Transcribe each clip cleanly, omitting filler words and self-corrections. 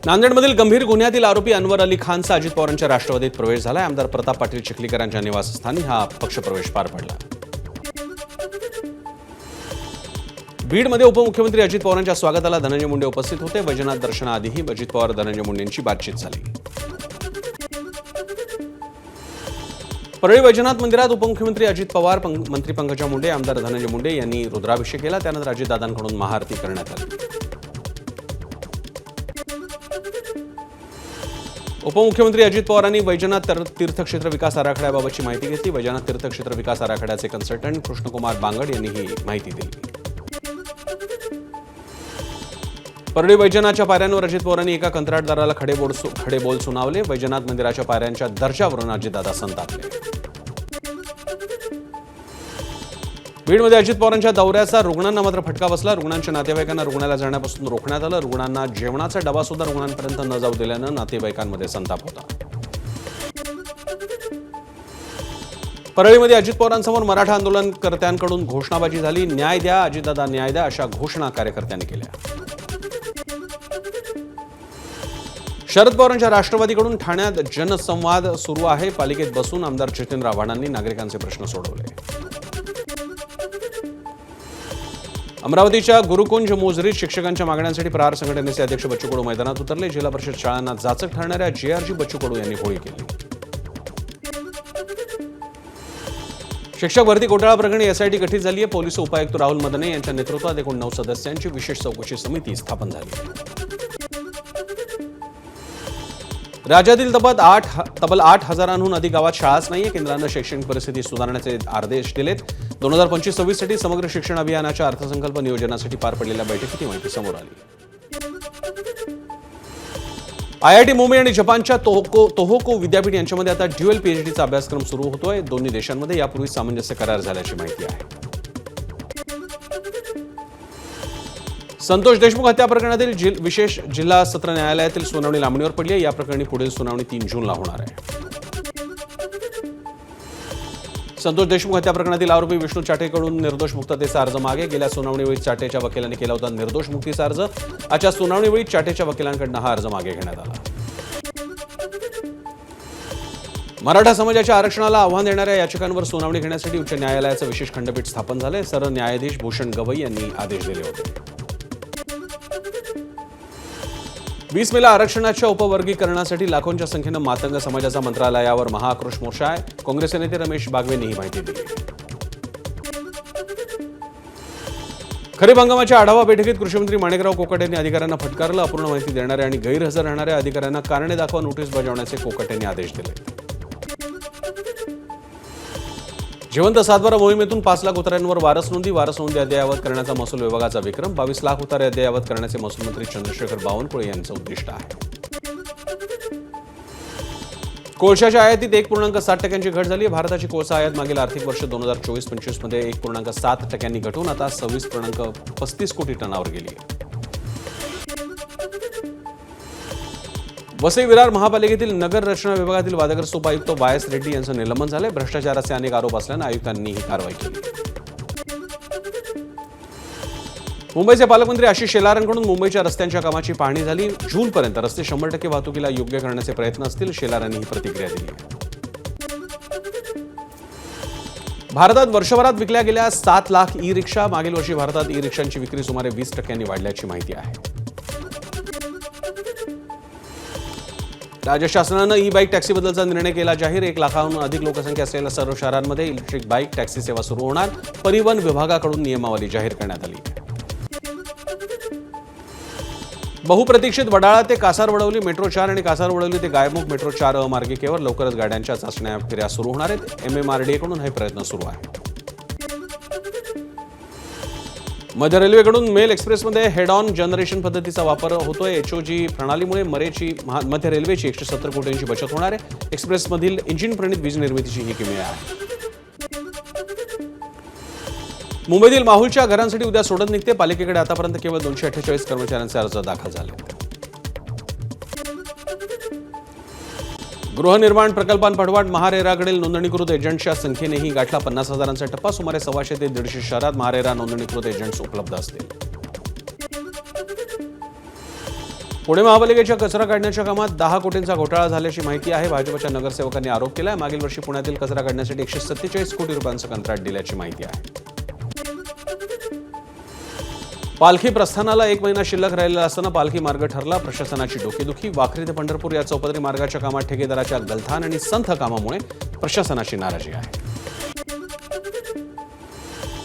नांदेडमधील गंभीर गुन्ह्यातील आरोपी अनवर अली खानचा अजित पवारांच्या राष्ट्रवादीत प्रवेश झाला। आमदार प्रताप पाटील चिखलीकरांच्या निवासस्थानी हा पक्षप्रवेश पार पडला। बीडमध्ये उपमुख्यमंत्री अजित पवारांच्या स्वागताला धनंजय मुंडे उपस्थित होते। वैजनाथ दर्शनाआधीही अजित पवार धनंजय मुंडेंची बातचीत झाली। परळी वैजनाथ मंदिरात उपमुख्यमंत्री अजित पवार, मंत्री पंकजा मुंडे, आमदार धनंजय मुंडे यांनी रुद्राभिषेक केला। त्यानंतर अजितदादांकडून महाआरती करण्यात आली। उपमुख्यमंत्री अजित पवारांनी वैजनाथ तीर्थक्षेत्र विकास आराखड्याबाबतची माहिती घेतली। वैजनाथ तीर्थक्षेत्र विकास आराखड्याचे कन्सल्टंट कृष्णकुमार बांगड यांनी ही माहिती दिली। परळी वैजनाथच्या पायऱ्यांवर अजित पवारांनी एका कंत्राटदाराला खडेबोल सुनावले। वैजनाथ मंदिराच्या पायऱ्यांच्या दर्जावरून अजितदादा संतापले। बीडमध्ये अजित पवारांच्या दौऱ्याचा रुग्णांना मात्र फटका बसला। रुग्णांच्या नातेवाईकांना रुग्णालयात जाण्यापासून रोखण्यात आलं। रुग्णांना जेवणाचा डबा सुद्धा रुग्णांपर्यंत न जाऊ दिल्यानं नातेवाईकांमध्ये संताप होता। परळीमध्ये अजित पवारांसमोर मराठा आंदोलनकर्त्यांकडून घोषणाबाजी झाली। न्याय द्या अजितदादा, न्याय द्या अशा घोषणा कार्यकर्त्यांनी केल्या। शरद पवारांच्या राष्ट्रवादीकडून ठाण्यात जनसंवाद सुरू आहे। पालिकेत बसून आमदार जितेंद्र आव्हाडांनी नागरिकांचे प्रश्न सोडवले। अमरावतीच्या गुरुकुंज मोझरीत शिक्षकांच्या मागण्यांसाठी प्रहार संघटनेचे अध्यक्ष बच्चू कडू मैदानात उतरले। जिल्हा परिषद शाळांना जाचक ठरणाऱ्या जेआरजी बच्चू कडू यांनी होळी केली। शिक्षक भरती घोटाळा प्रकरणी एसआयटी गठीत झाली आहे। पोलीस उपायुक्त राहुल मदने यांच्या नेतृत्वात एकूण 9 सदस्यांची विशेष चौकशी समिती स्थापन झाली। राज्यातील तब्बल 8,000हून अधिक गावात शाळाच नाहीये। केंद्रानं शैक्षणिक परिस्थिती सुधारण्याचे आदेश दिलेत। 2025-26 साठी समग्र शिक्षण अभियानाच्या अर्थसंकल्प नियोजनासाठी पार पडलेल्या बैठकीत ही माहिती समोर आली। आयआयटी मुंबई आणि जपानच्या तोहोको विद्यापीठ यांच्यामध्ये आता ड्युअल पीएचडीचा अभ्यासक्रम सुरू होतोय। दोन्ही देशांमध्ये यापूर्वी सामंजस्य करार झाल्याची माहिती आहे। संतोष देशमुख हत्या प्रकरणातील विशेष जिल्हा सत्र न्यायालयातील सुनावणी लांबणीवर पडली आहे। या प्रकरणी पुढील सुनावणी 3 जूनला होणार आहे। संतोष देशमुख हत्या प्रकरणातील आरोपी विष्णू चाटेकडून निर्दोष मुक्ततेचा अर्ज मागे। गेल्या सुनावणीवेळी चाटेच्या वकिलांनी केला होता निर्दोष मुक्तीचा अर्ज। आजच्या सुनावणीवेळी चाटेच्या वकिलांकडून हा अर्ज मागे घेण्यात आला। मराठा समाजाच्या आरक्षणाला आव्हान देणाऱ्या याचिकांवर सुनावणी घेण्यासाठी उच्च न्यायालयाचं विशेष खंडपीठ स्थापन झाले। सरन्यायाधीश भूषण गवई यांनी आदेश दिले होते। 20 मेला आरक्षणाच्या उपवर्गीकरणासाठी लाखोंच्या संख्येनं मातंग समाजाचा मंत्रालयावर महाआक्रोश मोर्चा आहे। काँग्रेसचे नेते रमेश बागवेंनी ही माहिती दिली। खरीप हंगामाच्या आढावा बैठकीत कृषीमंत्री माणिकराव कोकाटे यांनी अधिकाऱ्यांना फटकारलं। अपूर्ण माहिती देणाऱ्या आणि गैरहजर राहणाऱ्या अधिकाऱ्यांना कारणे दाखवा नोटीस बजावण्याचे कोकाटे यांनी आदेश दिले। जिवंत सातबारा मोहिमेतून 5 लाख उतार्यांवर वारस नोंदी अद्ययावत करण्याचा महसूल विभागाचा विक्रम। 22 लाख उतारे अद्ययावत करण्याचे महसूल मंत्री चंद्रशेखर बावनकुळे यांचं उद्दिष्ट आहे। कोळशाच्या आयातीत 1.7% घट झाली आहे। भारताची कोळसा आयात मागील आर्थिक वर्ष 2024-25 मध्ये 1.7% घटून आता 26.35 कोटी टनावर गेली आहे। वसई विरार महापालिकेतील नगर रचना विभागातील वादग्रस्त उपायुक्त वायस रेड्डी यांचं निलंबन झालंय। भ्रष्टाचाराचे अनेक आरोप असल्यानं आयुक्तांनी ही कारवाई केली। मुंबईचे पालकमंत्री आशिष शेलारांकडून मुंबईच्या रस्त्यांच्या कामाची पाहणी झाली। जूनपर्यंत रस्ते 100% वाहतुकीला योग्य करण्याचे प्रयत्न असतील, शेलारांनी ही प्रतिक्रिया दिली। भारतात वर्षभरात विकल्या गेल्या 7 लाख ई रिक्षा। मागील वर्षी भारतात ई रिक्षांची विक्री सुमारे 20% वाढल्याची माहिती आहे। राज्य शासनानं ई बाईक टॅक्सीबद्दलचा निर्णय केला जाहीर। 1 लाखाहून अधिक लोकसंख्या असलेल्या सर्व शहरांमध्ये इलेक्ट्रिक बाईक टॅक्सी सेवा सुरू होणार। परिवहन विभागाकडून नियमावली जाहीर करण्यात आली। बहुप्रतीक्षित वडाळा ते कासारवडवली मेट्रो 4 आणि कासारवडवली ते गायमुख मेट्रो 4 अमार्गिकेवर लवकरच गाड्यांच्या चाचण्या फेऱ्या सुरू होणार आहेत। MMRDA कडून हे प्रयत्न सुरू आहे। मध्य रेल्वेकडून मेल एक्सप्रेसमध्ये हेड ऑन जनरेशन पद्धतीचा वापर होतोय। HOG प्रणालीमुळे मध्य रेल्वेची 170 कोटींची बचत होणार आहे। एक्सप्रेसमधील इंजिन प्रणित वीज निर्मितीची ही किमया आहे। मुंबईतील माहुलच्या घरांसाठी उद्या सोडत निघते। पालिकेकडे आतापर्यंत केवळ 248 कर्मचाऱ्यांचे अर्ज दाखल झाले। गृहनिर्माण प्रकल्पांपाठोपाठ महारेराकडील नोंदणीकृत एजंट्सच्या संख्येनेही गाठला 50,000चा टप्पा। सुमारे 125 ते 150 शहरात महारेरा नोंदणीकृत एजंट्स उपलब्ध असतील। पुणे महापालिकेच्या कचरा काढण्याच्या कामात 10 कोटींचा घोटाळा झाल्याची माहिती आहे. भाजपच्या नगरसेवकांनी आरोप केलाय. मागील वर्षी पुण्यातील कचरा काढण्यासाठी 147 कोटी रुपयांचं कंत्राट दिल्याची माहिती आहे. पालखी प्रस्थानाला 1 महिना शिल्लक राहिलेला असताना पालखी मार्ग ठरला. प्रशासनाची डोकेदुखी. वाखरी ते पंढरपूर या चौपदरी मार्गाच्या कामात ठेकेदाराच्या गलथान आणि संथ कामामुळे प्रशासनाची नाराजी आहे.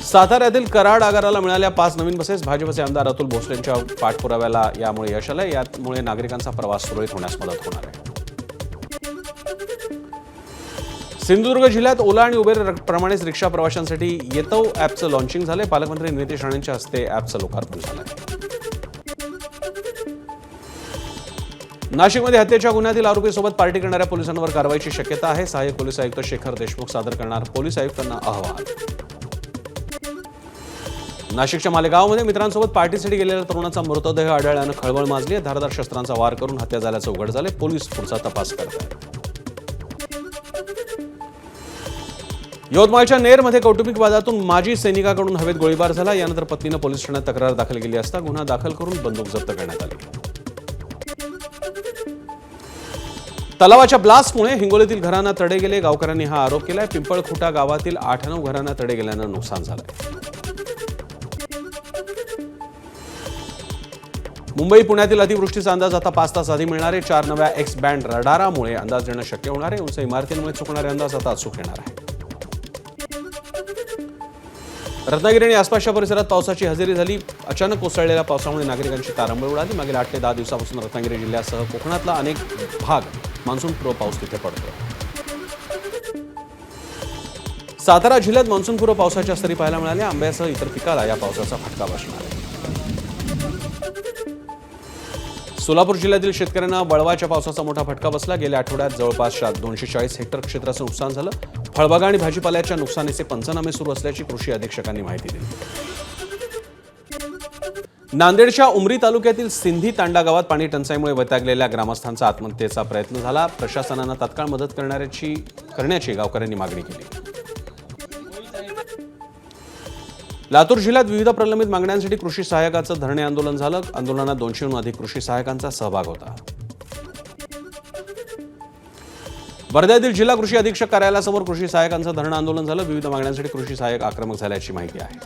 साताऱ्यातील कराड आगाराला मिळाल्या 5 नवीन बसेस. भाजपचे आमदार अतुल भोसलेंच्या पाठपुराव्याला यामुळे यश आलंय. यामुळे नागरिकांचा प्रवास सुरळीत होण्यास मदत होणार आहे. सिंधुदुर्ग जिल्ह्यात ओला आणि उबेर प्रमाणेच रिक्षा प्रवाशांसाठी येतो ॲपचं लॉन्चिंग झालंय. पालकमंत्री नितेश राणेंच्या हस्ते ॲपचं लोकार्पण झालंय. नाशिकमध्ये हत्येच्या गुन्ह्यातील आरोपीसोबत पार्टी करणाऱ्या पोलिसांवर कारवाईची शक्यता आहे. सहाय्यक पोलीस आयुक्त शेखर देशमुख सादर करणार पोलीस आयुक्तांना अहवाल. नाशिकच्या मालेगावमध्ये मित्रांसोबत पार्टीसाठी गेलेल्या तरुणाचा मृतदेह आढळल्यानं खळबळ माजली आहे. धारदार शस्त्रांचा वार करून हत्या झाल्याचं उघड झाले. पोलीस पुढचा तपास करत आहेत. यवतमाळच्या नेरमध्ये कौटुंबिक वादातून माजी सैनिकाकडून हवेत गोळीबार झाला. यानंतर पत्नीनं पोलीस ठाण्यात तक्रार दाखल केली असता गुन्हा दाखल करून बंदूक जप्त करण्यात आली. तलावाच्या ब्लास्टमुळे हिंगोलीतील घरांना तडे गेले. गावकऱ्यांनी हा आरोप केलाय. पिंपळखुटा गावातील 8-9 घरांना तडे गेल्यानं नुकसान झालंय. मुंबई पुण्यातील अतिवृष्टीचा अंदाज आता 5 तास आधी मिळणार आहे. 4 नव्या एक्स बँड रडारामुळे अंदाज देणं शक्य होणार आहे. उंच इमारतींमुळे चुकणारे अंदाज आता अचूक येणार आहे. रत्नागिरी आणि आसपासच्या परिसरात पावसाची हजेरी झाली. अचानक कोसळलेल्या पावसामुळे नागरिकांची तारंबळ उडाली. मागील 8 ते 10 दिवसापासून रत्नागिरी जिल्ह्यासह कोकणातला अनेक भाग मान्सूनपूर्व पाऊस तिथे पडतो. सातारा जिल्ह्यात मान्सूनपूर्व पावसाच्या सरी पाहायला मिळाल्या. आंब्यासह इतर पिकाला या पावसाचा फटका बसणार आहे. सोलापूर जिल्ह्यातील शेतकऱ्यांना वळवाच्या पावसाचा मोठा फटका बसला. गेल्या आठवड्यात जवळपास 240 हेक्टर क्षेत्राचं नुकसान झालं. फळबागा आणि भाजीपाल्याच्या नुकसानीचे पंचनामे सुरू असल्याची कृषी अधीक्षकांनी माहिती दिली. नांदेडच्या उमरी तालुक्यातील सिंधी तांडा गावात पाणी टंचाईमुळे वैतागलेल्या ग्रामस्थांचा आत्महत्येचा प्रयत्न झाला. प्रशासनानं तात्काळ मदत करण्याची गावकऱ्यांनी मागणी केली. लातूर जिल्ह्यात विविध प्रलंबित मागण्यांसाठी कृषी सहाय्यकाचं धरणे आंदोलन झालं. आंदोलनात 200हून अधिक कृषी सहाय्यकांचा सहभाग होता. वर्ध्यातील जिल्हा कृषी अधीक्षक कार्यालयासमोर कृषी सहाय्यकांचं धरणं आंदोलन झालं. विविध मागण्यांसाठी कृषी सहाय्यक आक्रमक झाल्याची माहिती आहे.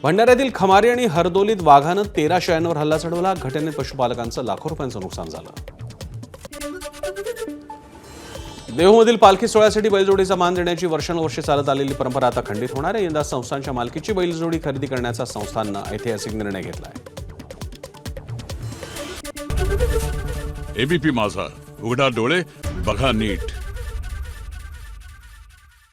भंडाऱ्यातील खमारी आणि हरदोलीत वाघानं 13 शेळ्यांवर हल्ला चढवला. घटनेत पशुपालकांचं लाखो रुपयांचं नुकसान झालं. देहूमधील पालखी सोहळ्यासाठी बैलजोडीचा मान देण्याची वर्षानुवर्षे चालत आलेली परंपरा आता खंडित होणार आहे. यंदा संस्थांच्या मालकीची बैलजोडी खरेदी करण्याचा संस्थांनं ऐतिहासिक निर्णय घेतला आहे. एबीपी माझा, उघडा डोळे बघा नीट.